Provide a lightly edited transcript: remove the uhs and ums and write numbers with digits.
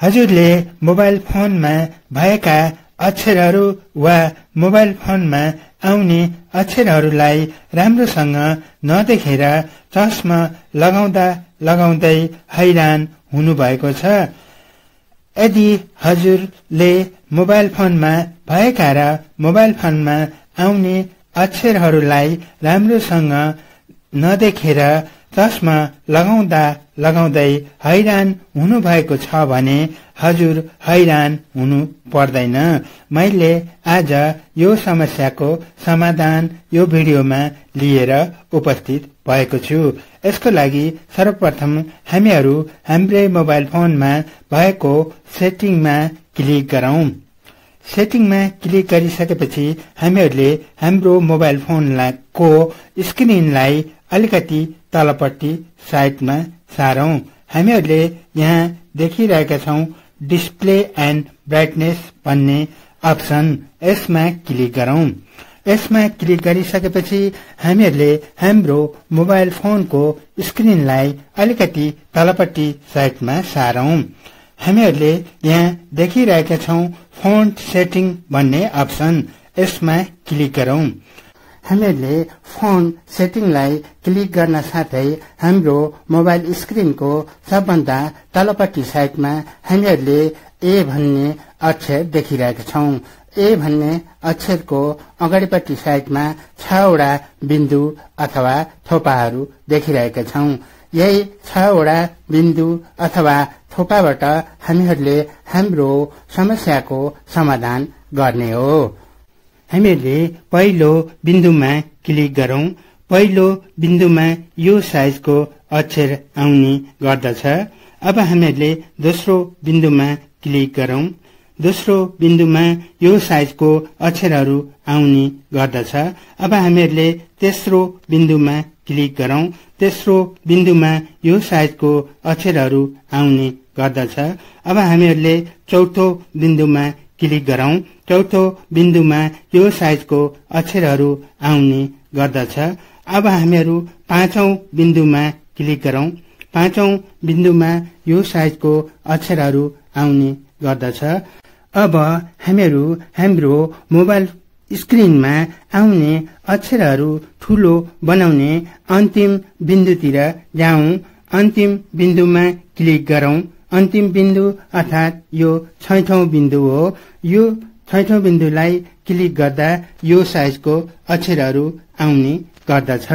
हजुरले मोबाइल फोनमा भएका अक्षरहरू वा मोबाइल फोनमा आउने अक्षरहरूलाई राम्रोसँग नदेखेर चस्मा लगाउँदै हैरान हुनुभएको छ। यदि हजुरले मोबाइल फोनमा भएका र मोबाइल फोनमा आउने अक्षरहरूलाई राम्रोसँग नदेखेर चस्मा लगाउँदै हैरान हुनुभएको छ भने हजुर हैरान हुनु पर्दैन। मैले आज यो समस्याको समाधान यो भिडियोमा लिएर उपस्थित भएको छु। यसको लागि सर्वप्रथम हामीहरू हाम्रै मोबाइल फोनमा भएको सेटिङमा क्लिक गरौं। सेटिङमा क्लिक गरिसकेपछि हामीहरूले हाम्रो मोबाइल फोनको स्क्रिनलाई अलिकति तलपट्टि साइडमा सारौं। हामीहरूले यहाँ देखिरहेका छौं डिस्प्ले एन्ड ब्राइटनेस भन्ने अप्सन, यसमा क्लिक गरौं। यसमा क्लिक गरिसकेपछि हामीहरूले हाम्रो मोबाइल फोनको स्क्रिनलाई अलिकति तलपट्टि साइडमा सारौं। हामीहरूले यहाँ देखिरहेका छौं फोन्ट सेटिङ भन्ने अप्सन, यसमा क्लिक गरौं। हामीहरूले फोन सेटिङलाई क्लिक गर्न साथै हाम्रो मोबाइल स्क्रिनको सबभन्दा तलपट्टि साइडमा हामीहरूले ए भन्ने अक्षर देखिरहेका छौं। ए भन्ने अक्षरको अगाडिपट्टि साइडमा 6 वटा बिन्दु अथवा थोपाहरू देखिरहेका छौं। यही 6 वटा बिन्दु अथवा थोपाबाट हामीहरूले हाम्रो समस्याको समाधान गर्ने हो। हामीहरूले पहिलो बिन्दुमा क्लिक गरौं। पहिलो बिन्दुमा यो साइजको अक्षर आउने गर्दछ। अब हामीहरूले दोस्रो बिन्दुमा क्लिक गरौं। दोस्रो बिन्दुमा यो साइजको अक्षरहरू आउने गर्दछ। अब हामीहरूले तेस्रो बिन्दुमा क्लिक गरौं। तेस्रो बिन्दुमा यो साइजको अक्षरहरू आउने गर्दछ। अब हामीहरूले चौथो बिन्दुमा क्लिक गरौं। चौथो बिन्दुमा यो साइजको अक्षरहरू आउने गर्दछ। अब हामीहरू पाँचौं बिन्दुमा क्लिक गरौं। पाँचौं बिन्दुमा यो साइजको अक्षरहरू आउने गर्दछ। अब हामीहरू हाम्रो मोबाइल स्क्रिनमा आउने अक्षरहरू ठूलो बनाउने अन्तिम बिन्दुतिर जाउँ। अन्तिम बिन्दुमा क्लिक गरौं। अन्तिम बिन्दु अर्थात यो 6औं बिन्दु हो। यो 6औं बिन्दुलाई क्लिक गर्दा यो साइजको अक्षरहरू आउने गर्दछ।